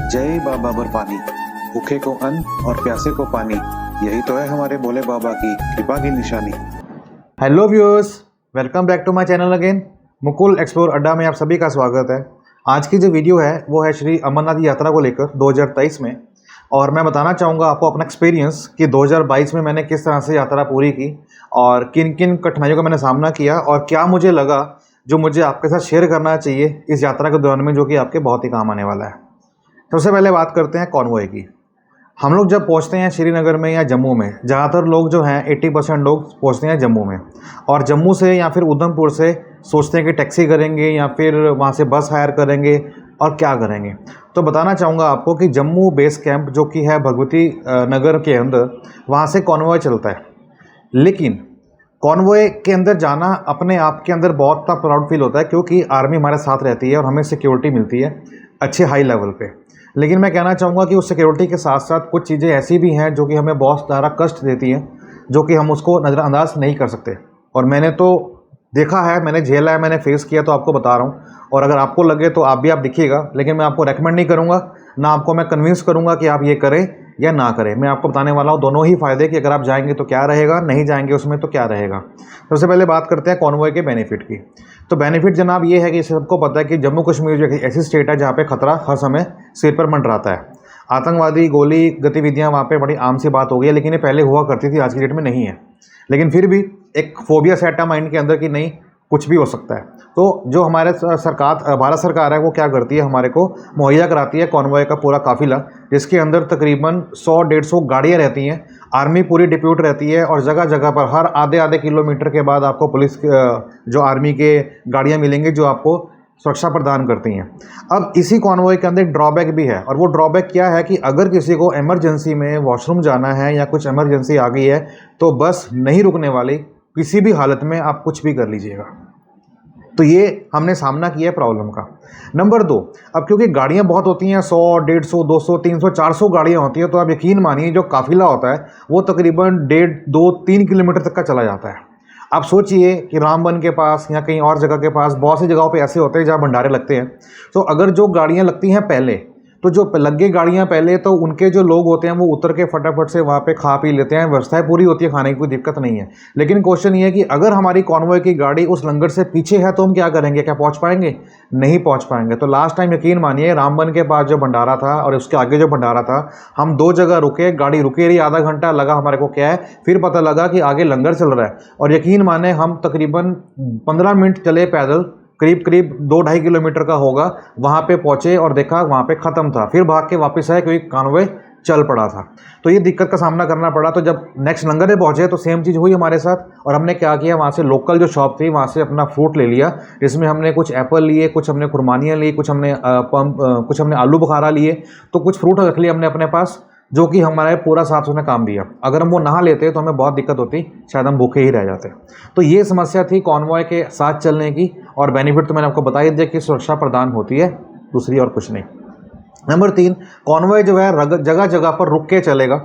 जय बाबा बर्फानी, भूखे को अन्न और प्यासे को पानी, यही तो है हमारे भोले बाबा की कृपा की निशानी। Hello viewers, welcome back to my channel again. Mukul explore Adda में आप सभी का स्वागत है। आज की जो वीडियो है वो है श्री अमरनाथ यात्रा को लेकर 2023 में, और मैं बताना चाहूँगा आपको अपना एक्सपीरियंस कि 2022 में मैंने किस तरह से यात्रा पूरी की और किन किन कठिनाइयों का मैंने सामना किया और क्या मुझे लगा जो मुझे आपके साथ शेयर करना चाहिए इस यात्रा के दौरान में, जो कि आपके बहुत ही काम आने वाला है। सबसे पहले बात करते हैं कॉन्वॉय की। हम लोग जब पहुंचते हैं श्रीनगर में या जम्मू में, ज़्यादातर लोग जो हैं 80% लोग पहुंचते हैं जम्मू में, और जम्मू से या फिर उधमपुर से सोचते हैं कि टैक्सी करेंगे या फिर वहां से बस हायर करेंगे और क्या करेंगे। तो बताना चाहूँगा आपको कि जम्मू बेस कैंप जो कि है भगवती नगर के अंदर, वहाँ से कॉन्वॉय चलता है। लेकिन कॉन्वॉय के अंदर जाना अपने आप के अंदर बहुत प्राउड फील होता है, क्योंकि आर्मी हमारे साथ रहती है और हमें सिक्योरिटी मिलती है अच्छे हाई लेवल पे। लेकिन मैं कहना चाहूँगा कि उस सिक्योरिटी के साथ साथ कुछ चीज़ें ऐसी भी हैं जो कि हमें बहुत ज़्यादा कष्ट देती हैं, जो कि हम उसको नज़रअंदाज नहीं कर सकते। और मैंने तो देखा है, मैंने झेला है, मैंने फेस किया, तो आपको बता रहा हूँ। और अगर आपको लगे तो आप दिखिएगा, लेकिन मैं आपको रेकमेंड नहीं करूँगा, ना आपको मैं कन्विंस करूँगा कि आप ये करें या ना करें। मैं आपको बताने वाला हूँ दोनों ही फ़ायदे कि अगर आप जाएंगे तो क्या रहेगा, नहीं जाएंगे उसमें तो क्या रहेगा। सबसे पहले बात करते हैं कॉन्वॉय के बेनिफिट की। तो बेनिफिट जनाब ये है कि सबको पता है कि जम्मू कश्मीर जो एक ऐसी स्टेट है जहाँ पे खतरा हर समय सिर पर मंडराता है। आतंकवादी गोली गतिविधियाँ वहाँ पे बड़ी आम सी बात हो गई है, लेकिन ये पहले हुआ करती थी, आज की डेट में नहीं है। लेकिन फिर भी एक फोबिया सेट है माइंड के अंदर कि नहीं, कुछ भी हो सकता है। तो जो हमारे भारत सरकार है वो क्या करती है, हमारे को मुहैया कराती है कॉन्वॉय का पूरा काफिला, जिसके अंदर तकरीबन 100-150 गाड़ियाँ रहती हैं। आर्मी पूरी डिप्यूट रहती है और जगह जगह पर हर आधे किलोमीटर के बाद आपको पुलिस जो आर्मी के गाड़ियाँ मिलेंगी जो आपको सुरक्षा प्रदान करती हैं। अब इसी कॉन्वॉय के अंदर एक ड्रॉबैक भी है, और वो ड्रॉबैक क्या है कि अगर किसी को इमरजेंसी में वॉशरूम जाना है या कुछ इमरजेंसी आ गई है तो बस नहीं रुकने वाली, किसी भी हालत में आप कुछ भी कर लीजिएगा। तो ये हमने सामना किया है प्रॉब्लम का। नंबर 2, अब क्योंकि गाड़ियां बहुत होती हैं, 100, 150, 200, 300, 400 गाड़ियां होती हैं, तो आप यकीन मानिए जो काफिला होता है वो तकरीबन 1.5, 2, 3 किलोमीटर तक का चला जाता है। आप सोचिए कि रामबन के पास या कहीं और जगह के पास बहुत सी जगहों पे ऐसे होते हैं जहाँ भंडारे लगते हैं। तो अगर जो गाड़ियाँ लगती हैं पहले, तो जो लगे गाड़ियाँ पहले, तो उनके जो लोग होते हैं वो उतर के फटाफट से वहाँ पे खा पी लेते हैं, व्यवस्थाएं पूरी होती है, खाने की कोई दिक्कत नहीं है। लेकिन क्वेश्चन ये है कि अगर हमारी कॉन्वॉय की गाड़ी उस लंगर से पीछे है तो हम क्या करेंगे, क्या पहुँच पाएंगे? नहीं पहुँच पाएंगे। तो लास्ट टाइम यकीन मानिए रामबन के पास जो भंडारा था और उसके आगे जो भंडारा था, हम 2 जगह रुके, गाड़ी रुके रही, आधा घंटा लगा हमारे को, क्या है, फिर पता लगा कि आगे लंगर चल रहा है। और यकीन माने हम तकरीबन 15 मिनट चले पैदल, करीब 2-2.5 किलोमीटर का होगा, वहाँ पे पहुँचे और देखा वहाँ पे ख़त्म था। फिर भाग के वापस आए क्योंकि कॉन्वॉय चल पड़ा था। तो ये दिक्कत का सामना करना पड़ा। तो जब नेक्स्ट लंगर में पहुँचे तो सेम चीज़ हुई हमारे साथ, और हमने क्या किया, वहाँ से लोकल जो शॉप थी वहाँ से अपना फ्रूट ले लिया, जिसमें हमने कुछ एप्पल लिए, कुछ हमने खुरमानियाँ ली, कुछ हमने आलू बुखारा लिए। तो कुछ फ्रूट रख लिए हमने अपने पास, जो कि हमारे पूरा साथ उसने काम दिया। अगर हम वो नहा लेते तो हमें बहुत दिक्कत होती, शायद हम भूखे ही रह जाते। तो ये समस्या थी कॉन्वॉय के साथ चलने की, और बेनिफिट तो मैंने आपको बता ही दिया कि सुरक्षा प्रदान होती है, दूसरी और कुछ नहीं। नंबर 3, कॉन्वॉय जो है जगह जगह पर रुक के चलेगा।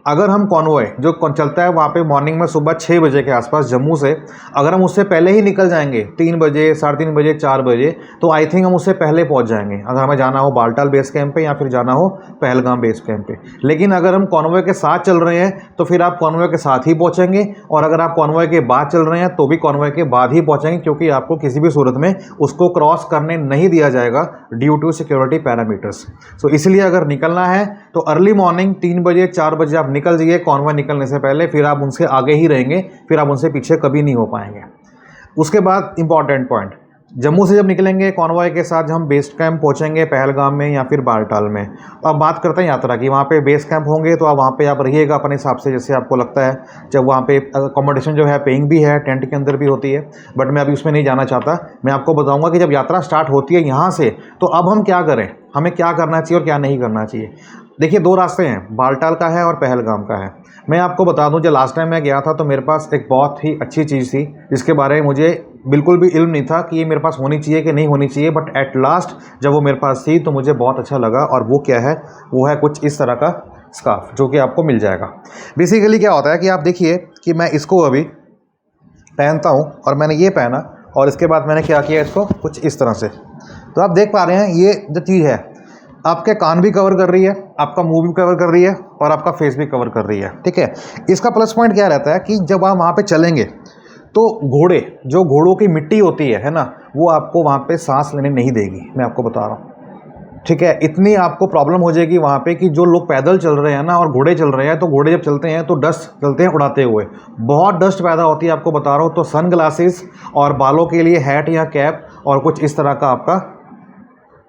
अगर हम कॉन्वॉय जो चलता है वहाँ पे मॉर्निंग में सुबह 6 बजे के आसपास जम्मू से, अगर हम उससे पहले ही निकल जाएंगे 3 बजे, 3:30 बजे, 4 बजे, तो आई थिंक हम उससे पहले पहुँच जाएंगे, अगर हमें जाना हो बालटाल बेस कैंप पे या फिर जाना हो पहलगाम बेस कैंप पे। लेकिन अगर हम कॉन्वॉय के साथ चल रहे हैं तो फिर आप कॉन्वॉय के साथ ही पहुँचेंगे, और अगर आप कॉन्वॉय के बाद चल रहे हैं तो भी कॉन्वॉय के बाद ही पहुँचेंगे, क्योंकि आपको किसी भी सूरत में उसको क्रॉस करने नहीं दिया जाएगा ड्यू टू सिक्योरिटी पैरामीटर्स। सो इसलिए अगर निकलना है तो अर्ली मॉर्निंग 3 बजे, 4 बजे आप निकल जाइए कॉन्वॉय निकलने से पहले, फिर आप उनसे आगे ही रहेंगे, फिर आप उनसे पीछे कभी नहीं हो पाएंगे। उसके बाद इंपॉर्टेंट पॉइंट, जम्मू से जब निकलेंगे कॉन्वॉय के साथ, हम बेस कैंप पहुंचेंगे पहलगाम में या फिर बालटाल में। अब बात करते हैं यात्रा की। वहाँ पे बेस कैंप होंगे तो आप वहाँ पे आप रहिएगा अपने हिसाब से, जैसे आपको लगता है। जब वहाँ पे अकोमोडेशन जो है पेइंग भी है, टेंट के अंदर भी होती है, बट मैं अभी उसमें नहीं जाना चाहता। मैं आपको बताऊँगा कि जब यात्रा स्टार्ट होती है यहाँ से, तो अब हम क्या करें, हमें क्या करना चाहिए और क्या नहीं करना चाहिए। देखिए 2 रास्ते हैं, बालटाल का है और पहलगाम का है। मैं आपको बता दूं, जब लास्ट टाइम मैं गया था तो मेरे पास एक बहुत ही अच्छी चीज़ थी, जिसके बारे में मुझे बिल्कुल भी इल्म नहीं था कि ये मेरे पास होनी चाहिए कि नहीं होनी चाहिए, बट एट लास्ट जब वो मेरे पास थी तो मुझे बहुत अच्छा लगा। और वो क्या है, वो है कुछ इस तरह का स्कार्फ, जो कि आपको मिल जाएगा। बेसिकली क्या होता है कि आप देखिए कि मैं इसको अभी पहनता हूँ, और मैंने ये पहना, और इसके बाद मैंने क्या किया, इसको कुछ इस तरह से। तो आप देख पा रहे हैं ये जो चीज़ है, आपके कान भी कवर कर रही है, आपका मुंह भी कवर कर रही है और आपका फेस भी कवर कर रही है, ठीक है। इसका प्लस पॉइंट क्या रहता है कि जब आप वहाँ पे चलेंगे तो जो घोड़ों की मिट्टी होती है ना, वो आपको वहाँ पे सांस लेने नहीं देगी, मैं आपको बता रहा हूँ, ठीक है। इतनी आपको प्रॉब्लम हो जाएगी वहाँ पे कि जो लोग पैदल चल रहे हैं ना और घोड़े चल रहे हैं, तो घोड़े जब चलते हैं तो डस्ट चलते हैं उड़ाते हुए, बहुत डस्ट पैदा होती है, आपको बता रहा हूँ। तो सन ग्लासेस और बालों के लिए हैट या कैप और कुछ इस तरह का आपका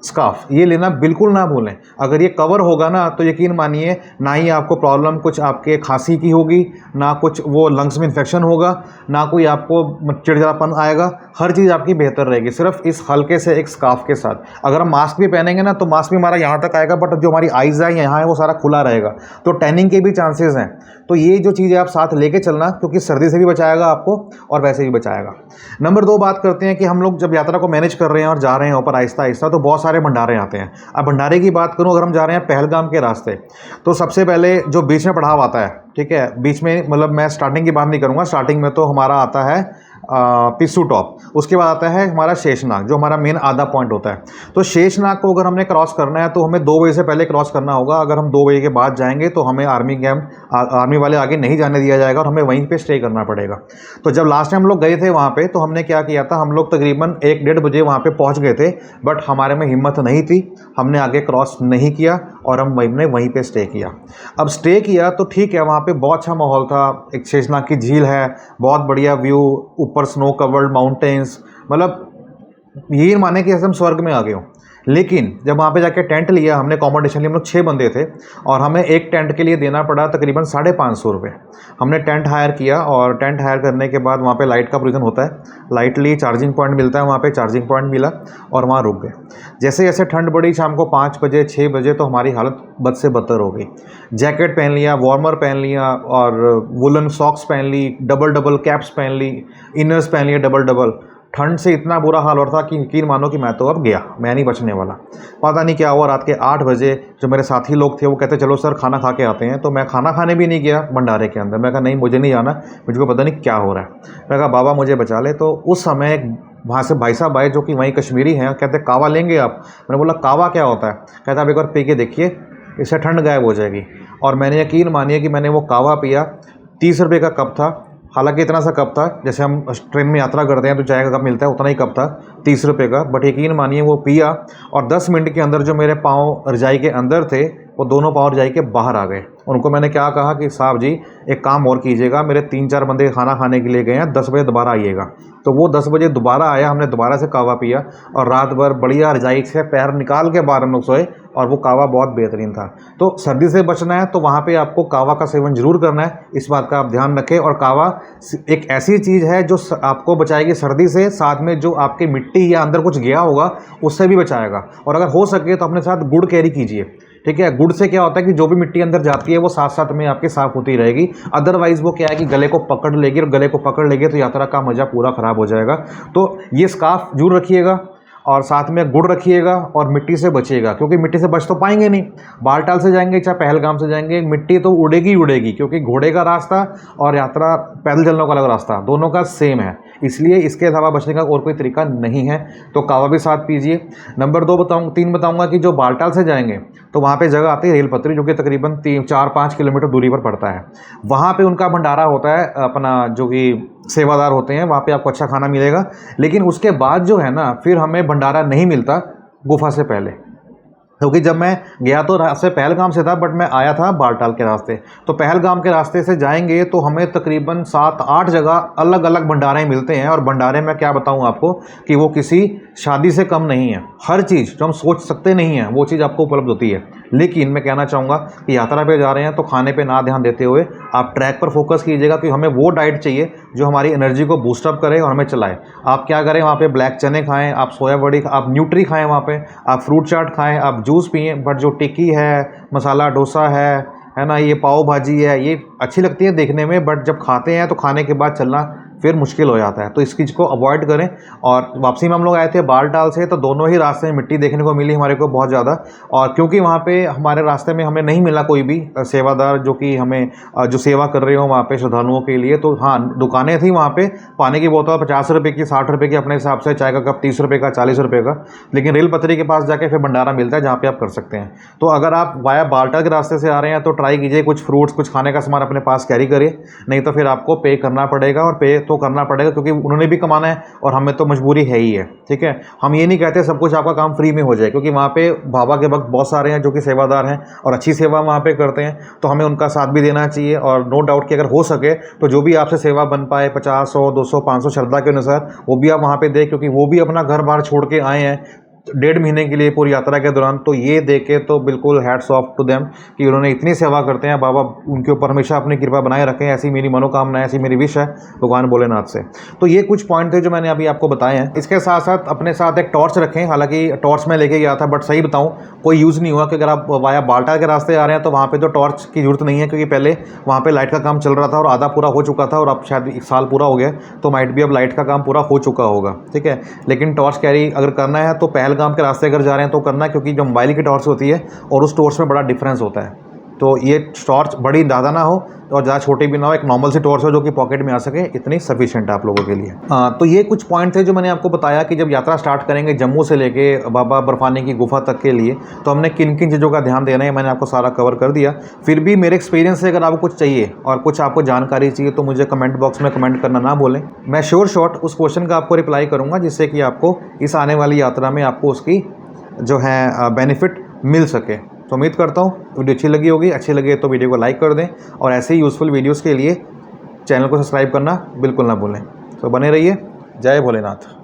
स्कार्फ, ये लेना बिल्कुल ना भूलें। अगर ये कवर होगा ना तो यकीन मानिए ना ही आपको प्रॉब्लम कुछ आपके खांसी की होगी, ना कुछ वो लंग्स में इन्फेक्शन होगा, ना कोई आपको चिड़चिड़ापन आएगा, हर चीज़ आपकी बेहतर रहेगी सिर्फ इस हल्के से एक स्कार्फ के साथ। अगर हम मास्क भी पहनेंगे ना तो मास्क भी हमारा यहाँ तक आएगा, बट जो हमारी आइज़ है यहाँ है वो सारा खुला रहेगा, तो टैनिंग के भी चांसेस हैं। तो ये जो चीज़ें आप साथ लेके चलना, क्योंकि सर्दी से भी बचाएगा आपको और वैसे भी बचाएगा। नंबर 2 बात करते हैं कि हम लोग जब यात्रा को मैनेज कर रहे हैं और जा रहे हैं ऊपर आहिस्ता आहिस्ता, तो बहुत सारे भंडारे आते हैं। अब भंडारे की बात करूं, अगर हम जा रहे हैं पहलगाम के रास्ते, तो सबसे पहले जो बीच में पड़ाव आता है, ठीक है, बीच में मतलब मैं स्टार्टिंग की बात नहीं करूंगा, स्टार्टिंग में तो हमारा आता है पिस्सू टॉप, उसके बाद आता है हमारा शेषनाग, जो हमारा मेन आधा पॉइंट होता है। तो शेषनाग को अगर हमने क्रॉस करना है तो हमें 2 बजे से पहले क्रॉस करना होगा। अगर हम 2 बजे के बाद जाएंगे तो हमें आर्मी वाले आगे नहीं जाने दिया जाएगा और हमें वहीं पे स्टे करना पड़ेगा। तो जब लास्ट टाइम हम लोग गए थे वहाँ पे, तो हमने क्या किया था, हम लोग तकरीबन 1-1:30 बजे वहाँ पे पहुँच गए थे, बट हमारे में हिम्मत नहीं थी, हमने आगे क्रॉस नहीं किया और हमने वहीं पे स्टे किया। अब स्टे किया तो ठीक है, वहाँ पे बहुत अच्छा माहौल था, एक शेषनाग की झील है, बहुत बढ़िया व्यू, ऊपर स्नो कवर्ड माउंटेन्स, मतलब ये माने कि ऐसे हम स्वर्ग में आ गए हों। लेकिन जब वहाँ पे जाके टेंट लिया हमने, अकोमोडेशन लिए, हम लोग 6 बंदे थे और हमें एक टेंट के लिए देना पड़ा तकरीबन 550 रुपये। हमने टेंट हायर किया और टेंट हायर करने के बाद वहाँ पे लाइट का प्रोविज़न होता है, लाइटली चार्जिंग पॉइंट मिलता है, वहाँ पे चार्जिंग पॉइंट मिला और वहाँ रुक गए। जैसे जैसे ठंड बढ़ी शाम को 5 बजे 6 बजे, तो हमारी हालत बद से बदतर हो गई। जैकेट पहन लिया, वार्मर पहन लिया और वुलन सॉक्स पहन ली, डबल कैप्स पहन ली, इनर्स पहन लिए डबल। ठंड से इतना बुरा हाल हो रहा था कि यकीन मानो कि मैं तो अब गया, मैं नहीं बचने वाला। पता नहीं क्या हुआ, रात के 8 बजे जो मेरे साथी लोग थे वो कहते चलो सर खाना खा के आते हैं, तो मैं खाना खाने भी नहीं गया भंडारे के अंदर। मैं कहा नहीं, मुझे नहीं जाना, मुझको पता नहीं क्या हो रहा है। मैं कहा बाबा मुझे बचा ले। तो उस समय वहाँ से भाई साहब आए जो कि वहीं कश्मीरी हैं, कहते कावा लेंगे आप? मैंने बोला कावा क्या होता है? कहता आप एक बार पी के देखिए, इससे ठंड गायब हो जाएगी। और मैंने यकीन मानिए कि मैंने वो कावा पिया। 30 रुपये का कप था, हालांकि इतना सा कप था जैसे हम ट्रेन में यात्रा करते हैं तो चाय का कप मिलता है, उतना ही कप था 30 रुपये का। बट यकीन मानिए वो पिया और 10 मिनट के अंदर जो मेरे पाँव रजाई के अंदर थे वो दोनों पाँव रजाई के बाहर आ गए। उनको मैंने क्या कहा कि साहब जी एक काम और कीजिएगा, मेरे 3-4 बंदे खाना खाने के लिए गए हैं, 10 बजे दोबारा आइएगा। तो वो 10 बजे दोबारा आया, हमने दोबारा से कावा पिया और रात भर बढ़िया रजाई से पैर निकाल के बाहर हम लोग सोए और वो कावा बहुत बेहतरीन था। तो सर्दी से बचना है तो वहाँ पे आपको कावा का सेवन जरूर करना है, इस बात का आप ध्यान रखें। और कावा एक ऐसी चीज़ है जो आपको बचाएगी सर्दी से, साथ में जो आपकी मिट्टी या अंदर कुछ गया होगा उससे भी बचाएगा। और अगर हो सके तो अपने साथ गुड़ कैरी कीजिए, ठीक है। गुड़ से क्या होता है कि जो भी मिट्टी अंदर जाती है वो साथ साथ में आपके साफ होती रहेगी। अदरवाइज वो क्या है कि गले को पकड़ लेगी और गले को पकड़ लेगी तो यात्रा का मज़ा पूरा ख़राब हो जाएगा। तो ये स्कार्फ जरूर रखिएगा और साथ में गुड़ रखिएगा और मिट्टी से बचिएगा, क्योंकि मिट्टी से बच तो पाएंगे नहीं। बालटाल से जाएंगे चाहे पहलगाम से जाएंगे, मिट्टी तो उड़ेगी ही उड़ेगी, क्योंकि घोड़े का रास्ता और यात्रा पैदल चलने का अलग रास्ता, दोनों का सेम है। इसलिए इसके अलावा बचने का और कोई तरीका नहीं है। तो कावा भी साथ पीजिए। नंबर 3 बताऊंगा कि जो बालटाल से जाएंगे तो वहाँ पे जगह आती है रेल पटरी, जो कि तकरीबन 4-5 किलोमीटर दूरी पर पड़ता है। वहाँ पे उनका भंडारा होता है, अपना जो कि सेवादार होते हैं, वहाँ पे आपको अच्छा खाना मिलेगा। लेकिन उसके बाद जो है ना, फिर हमें भंडारा नहीं मिलता गुफा से पहले, क्योंकि जब मैं गया तो रास्ते पहलगाम से था, बट मैं आया था बालटाल के रास्ते। तो पहलगाम के रास्ते से जाएंगे तो हमें तकरीबन 7-8 जगह अलग अलग भंडारे मिलते हैं। और भंडारे में क्या बताऊं आपको कि वो किसी शादी से कम नहीं है। हर चीज़ जो हम सोच सकते नहीं हैं वो चीज़ आपको उपलब्ध होती है। लेकिन मैं कहना चाहूँगा कि यात्रा पे जा रहे हैं तो खाने पे ना ध्यान देते हुए आप ट्रैक पर फोकस कीजिएगा, कि हमें वो डाइट चाहिए जो हमारी एनर्जी को बूस्टअप करे और हमें चलाए। आप क्या करें, वहाँ पे ब्लैक चने खाएं, आप सोया बड़ी, आप न्यूट्री खाएं, वहाँ पे आप फ्रूट चाट खाएं, आप जूस पिएँ। बट जो टिक्की है, मसाला डोसा है ना, ये पाव भाजी है, ये अच्छी लगती है देखने में, बट जब खाते हैं तो खाने के बाद चलना फिर मुश्किल हो जाता है। तो इस चीज़ को अवॉइड करें। और वापसी में हम लोग आए थे बालटाल से, तो दोनों ही रास्ते में मिट्टी देखने को मिली हमारे को बहुत ज़्यादा। और क्योंकि वहाँ पे हमारे रास्ते में हमें नहीं मिला कोई भी सेवादार जो कि हमें जो सेवा कर रहे हो वहाँ पे श्रद्धालुओं के लिए, तो हाँ दुकानें थी वहाँ पे, पानी की बोतल 50 रुपये की, 60 रुपये की अपने हिसाब से, चाय का कप 30 रुपये का, 40 रुपये का, लेकिन रेल पटरी के पास जाके फिर भंडारा मिलता है जहाँ पे आप कर सकते हैं। तो अगर आप वाया बालटाल के रास्ते से आ रहे हैं तो ट्राई कीजिए कुछ फ्रूट्स, कुछ खाने का सामान अपने पास कैरी करिए, नहीं तो फिर आपको पे करना पड़ेगा। और पे तो करना पड़ेगा क्योंकि उन्होंने भी कमाना है और हमें तो मजबूरी है ही है, ठीक है। हम ये नहीं कहते सब कुछ आपका काम फ्री में हो जाए, क्योंकि वहाँ पे बाबा के भक्त बहुत सारे हैं जो कि सेवादार हैं और अच्छी सेवा वहाँ पे करते हैं, तो हमें उनका साथ भी देना चाहिए। और नो डाउट कि अगर हो सके तो जो भी आपसे सेवा बन पाए 50, 100, 200, 500 श्रद्धा के अनुसार, वो भी आप वहाँ पे दें, क्योंकि वो भी अपना घर बार छोड़ के आए हैं 1.5 महीने के लिए पूरी यात्रा के दौरान। तो ये देखे तो बिल्कुल हैट्स ऑफ टू देम कि उन्होंने इतनी सेवा करते हैं। बाबा उनके ऊपर हमेशा अपनी कृपा बनाए रखें, ऐसी मेरी मनोकामना है, ऐसी मेरी विश है भगवान भोलेनाथ से। तो ये कुछ पॉइंट थे जो मैंने अभी आपको बताए हैं। इसके साथ साथ अपने साथ एक टॉर्च रखें। हालांकि टॉर्च मैं लेके गया था, बट सही बताऊं कोई यूज़ नहीं हुआ, क्योंकि अगर आप वाया बालटाल के रास्ते आ रहे हैं तो वहाँ पर तो टॉर्च की जरूरत नहीं है, क्योंकि पहले वहाँ पर लाइट का काम चल रहा था और आधा पूरा हो चुका था, और अब शायद 1 साल पूरा हो गया, तो माइट भी अब लाइट का काम पूरा हो चुका होगा, ठीक है। लेकिन टॉर्च कैरी अगर करना है तो पहलगाम के रास्ते अगर जा रहे हैं तो करना, क्योंकि जो मोबाइल की टॉर्च होती है और उस टॉर्च में बड़ा डिफरेंस होता है। तो ये टॉर्च बड़ी ज़्यादा ना हो और ज़्यादा छोटी भी ना हो, एक नॉर्मल सी टॉर्च हो जो कि पॉकेट में आ सके, इतनी सफिशिएंट है आप लोगों के लिए। तो ये कुछ पॉइंट थे जो मैंने आपको बताया कि जब यात्रा स्टार्ट करेंगे जम्मू से लेके बाबा बर्फानी की गुफा तक के लिए, तो हमने किन किन चीज़ों का ध्यान देना है मैंने आपको सारा कवर कर दिया। फिर भी मेरे एक्सपीरियंस से अगर आपको कुछ चाहिए और कुछ आपको जानकारी चाहिए तो मुझे कमेंट बॉक्स में कमेंट करना ना भूलें। मैं श्योर शॉर्ट उस क्वेश्चन का आपको रिप्लाई करूँगा, जिससे कि आपको इस आने वाली यात्रा में आपको उसकी जो है बेनिफिट मिल सके। तो उम्मीद करता हूँ वीडियो अच्छी लगी होगी। अच्छी लगे तो वीडियो को लाइक कर दें और ऐसे ही यूज़फुल वीडियोस के लिए चैनल को सब्सक्राइब करना बिल्कुल ना भूलें। तो बने रहिए। जय भोलेनाथ।